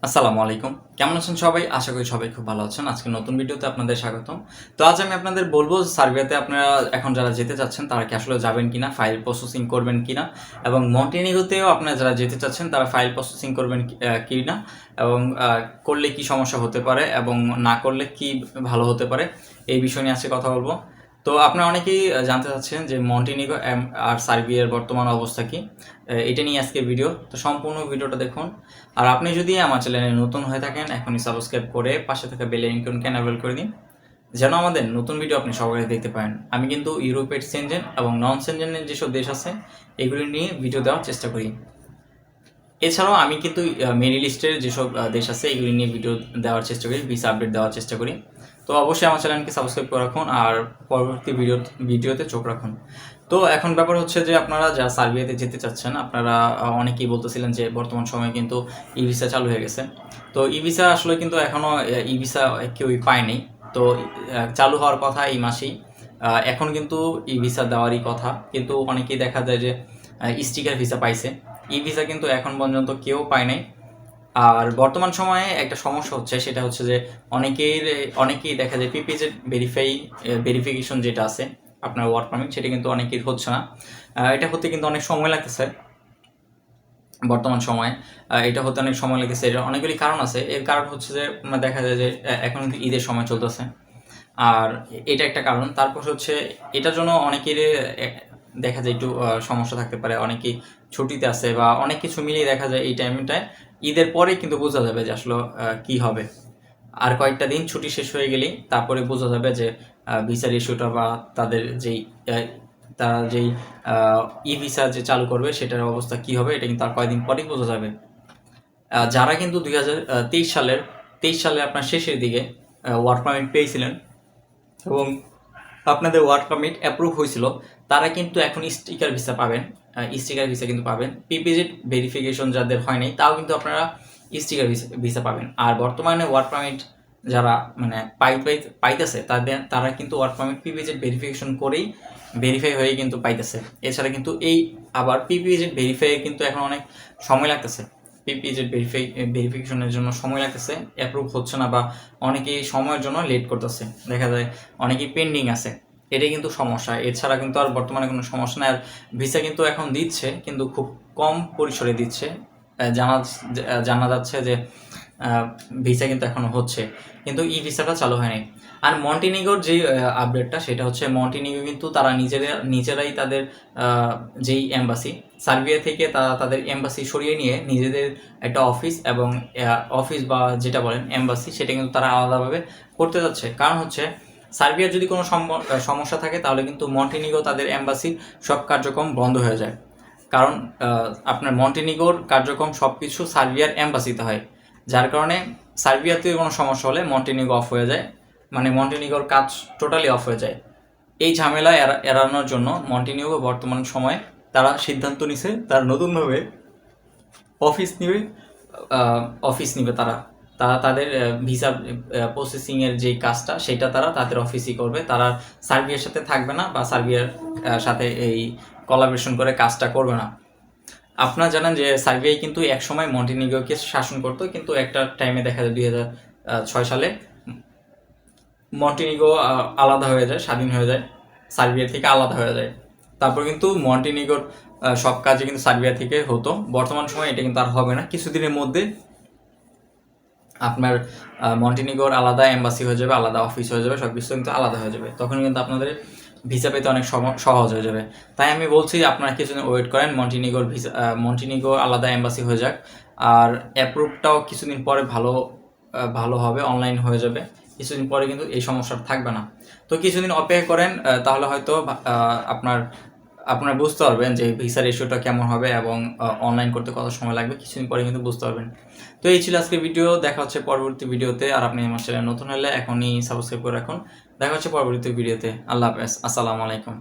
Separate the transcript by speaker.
Speaker 1: আসসালামু আলাইকুম। কেমন আছেন সবাই? আশা করি সবাই খুব ভালো আছেন। আজকে নতুন ভিডিওতে আপনাদের স্বাগতম। তো আজ আমি আপনাদের বলব সার্বিয়াতে আপনারা এখন যারা যেতে চাচ্ছেন তারা কি আসলে যাবেন কিনা, ফাইল প্রসেসিং করবেন কিনা এবং মন্টিনিগ্রোতেও আপনারা যারা যেতে চাচ্ছেন তারা ফাইল প্রসেসিং করবেন কিনা এবং করলে কি সমস্যা হতে পারে এবং না করলে কি ভালো হতে পারে এই বিষয় নিয়ে আজকে কথা বলব। তো আপনারা অনেকেই জানতে চাচ্ছেন যে মন্টিনিগ্রো আর সার্বিয়ার বর্তমান অবস্থা কি, এটা নিয়ে আজকের ভিডিও। তো সম্পূর্ণ ভিডিওটা দেখুন। আর আপনি যদি আমার চ্যানেলে নতুন হয়ে থাকেন এখনই সাবস্ক্রাইব করে পাশে থাকা বেল আইকনকে এনেবল করে দিন, যেন আমাদের নতুন ভিডিও আপনি সবাই দেখতে পারেন। আমি কিন্তু ইউরোপের সেনজেন এবং নন সেনজেনের যেসব দেশ আছে এগুলি নিয়ে ভিডিও দেওয়ার চেষ্টা করি। এছাড়াও আমি কিন্তু মিডল ইস্টের যেসব দেশ আছে এগুলি নিয়ে ভিডিও দেওয়ার চেষ্টা করি, ভিসা আপডেট দেওয়ার চেষ্টা করি। তো অবশ্যই আমার চ্যানেলকে সাবস্ক্রাইব করে রাখুন আর পরবর্তী ভিডিওতে চোখ রাখুন। তো এখন ব্যাপার হচ্ছে যে আপনারা যারা সার্বিয়াতে যেতে চাচ্ছেন আপনারা অনেকেই বলতেছিলেন যে বর্তমান সময়ে কিন্তু ই ভিসা চালু হয়ে গেছে। তো ই ভিসা আসলে কিন্তু এখনও ই ভিসা কেউই পায়নি। তো চালু হওয়ার কথা এই মাসেই। এখন কিন্তু ই ভিসা দেওয়ারই কথা, কিন্তু অনেকেই দেখা যায় যে স্টিকার ভিসা পাইছে। ই ভিসা কিন্তু এখন পর্যন্ত কেউ পায় নাই। আর বর্তমান সময়ে একটা সমস্যা হচ্ছে, সেটা হচ্ছে যে অনেকেই দেখা যায় পিপিজেড ভেরিফিকেশন যেটা আছে আপনার ওয়ার্ক পারমিট, সেটা কিন্তু অনেকের হচ্ছে না। এটা হতে কিন্তু অনেক সময় লাগতেছে বর্তমান সময়ে। এটা হতে অনেক সময় লেগেছে, এর অনেকগুলি কারণ আছে। এর কারণ হচ্ছে যে দেখা যায় যে এখন কিন্তু ঈদের সময় চলতেছে, আর এটা একটা কারণ। তারপর হচ্ছে এটার জন্য অনেকের দেখা যায় একটু সমস্যা থাকতে পারে, অনেকেই ছুটিতে আছে বা অনেক কিছু মিলিয়ে দেখা যায় এই টাইমটায় ঈদের পরে কিন্তু বোঝা যাবে যে আসলে কি হবে। আর কয়েকটা দিন ছুটি শেষ হয়ে গেলেই তারপরে বোঝা যাবে যে ভিসার ইস্যুটা বা তাদের যেই ই ভিসা যে চালু করবে সেটার অবস্থা কি হবে, এটা কিন্তু আর কয়েকদিন পরেই বোঝা যাবে। যারা কিন্তু 2023 সালে আপনার শেষের দিকে ওয়ার্ক পারমিট পেয়েছিলেন এবং আপনাদের ওয়ার্ক পারমিট অ্যাপ্রুভ হয়েছিল, তারা কিন্তু এখন স্টিকার ভিসা পাবেন। স্টিকার ভিসা কিন্তু পাবেন। পিপিজেড ভেরিফিকেশন যাদের হয় নাই তাও কিন্তু আপনারা স্টিকার ভিসা পাবেন। আর বর্তমানে ওয়ার্ক পারমিট যারা মানে পাইতেছে তারা কিন্তু ওয়ার্ক পারমিট পিপিজেড ভেরিফিকেশন করেই ভেরিফাই হয়ে কিন্তু পাইতেছে। এছাড়া কিন্তু আবার পিপিজেড ভেরিফাই কিন্তু এখন অনেক সময় লাগতেছে। পিপিজেড ভেরিফিকেশনের জন্য সময় লাগতেছে, অ্যাপ্রুভ হচ্ছে না বা অনেকেই সময়ের জন্য লেট করতেছে, দেখা যায় অনেকেই পেন্ডিং আছে। এটাই কিন্তু সমস্যা। এছাড়া কিন্তু আর বর্তমানে কোনো সমস্যা নেই। আর ভিসা কিন্তু এখন দিচ্ছে, কিন্তু খুব কম পরিসরে দিচ্ছে। জানা যাচ্ছে যে ভিসা কিন্তু এখনো হচ্ছে, কিন্তু ই ভিসাটা চালু হয়নি। আর মন্টিনিগ্রোর যে আপডেটটা সেটা হচ্ছে মন্টিনিগ্রো কিন্তু তারা নিজেরাই তাদের যেই এম্বাসি সার্বিয়া থেকে তারা তাদের এম্বাসি সরিয়ে নিয়ে নিজেদের একটা অফিস বা যেটা বলেন এম্বাসি, সেটা কিন্তু তারা আলাদাভাবে করতে যাচ্ছে। কারণ হচ্ছে সার্বিয়ার যদি কোনো সমস্যা থাকে তাহলে কিন্তু মন্টিনিগ্রো তাদের এম্বাসির সব কার্যক্রম বন্ধ হয়ে যায়। কারণ আপনার মন্টিনিগ্রোর কার্যক্রম সব কিছু সার্বিয়ার এম্বাসিতে হয়, যার কারণে সার্বিয়াতে কোনো সমস্যা হলে মন্টিনিগ্রো অফ হয়ে যায়, মানে মন্টিনিগ্রোর কাজ টোটালি অফ হয়ে যায়। এই ঝামেলা এড়ানোর জন্য মন্টিনিগ্রো বর্তমান সময়ে তারা সিদ্ধান্ত নিছে তারা নতুনভাবে অফিস নিবে। তারা তারা তাদের ভিসা প্রসেসিংয়ের যে কাজটা সেটা তারা তাদের অফিসই করবে। তারা সার্বিয়ার সাথে থাকবে না বা সার্বিয়ার সাথে এই কোলাবোরেশন করে কাজটা করবে না। আপনারা জানেন যে সার্বিয়ায় কিন্তু একসময় মন্টিনিগ্রোকে শাসন করতো, কিন্তু একটা টাইমে দেখা যায় 2006 সালে মন্টিনিগ্রো আলাদা হয়ে যায়, স্বাধীন হয়ে যায়, সার্বিয়া থেকে আলাদা হয়ে যায়। তারপর কিন্তু মন্টিনিগ্রোর সব কাজে কিন্তু সার্বিয়া থেকে হতো। বর্তমান সময়ে এটা কিন্তু আর হবে না। কিছুদিনের মধ্যে আপনার মন্টিনিগ্রোর আলাদা এম্বাসি হয়ে যাবে, আলাদা অফিস হয়ে যাবে, সব কিছু কিন্তু আলাদা হয়ে যাবে। তখন কিন্তু আপনাদের ভিসা পেতে অনেক সহজ হয়ে যাবে। তাই আমি বলছি আপনারা কিছুদিন ওয়েট করেন, মন্টিনিগ্রো আলাদা এম্বাসি হয়ে যাক। আর অ্যাপ্রুভটাও কিছুদিন পরে ভালো হবে, অনলাইন হয়ে যাবে। কিছুদিন পরে কিন্তু এই সমস্যাটা থাকবে না। তো কিছুদিন অপেক্ষা করেন, তাহলে হয়তো আপনারা বুঝতে পারবেন যে ভিসার ইস্যুটা কেমন হবে এবং অনলাইন করতে কত সময় লাগবে। কিছুদিন পরে কিন্তু বুঝতে পারবেন। তো এই ছিল আজকের ভিডিও। দেখা হচ্ছে পরবর্তী ভিডিওতে। আর আপনি আমার চ্যানেল নতুন হলে এখনই সাবস্ক্রাইব করে রাখুন। দেখা হচ্ছে পরবর্তী ভিডিওতে। আল্লাহ হাফেজ। আসসালামু আলাইকুম।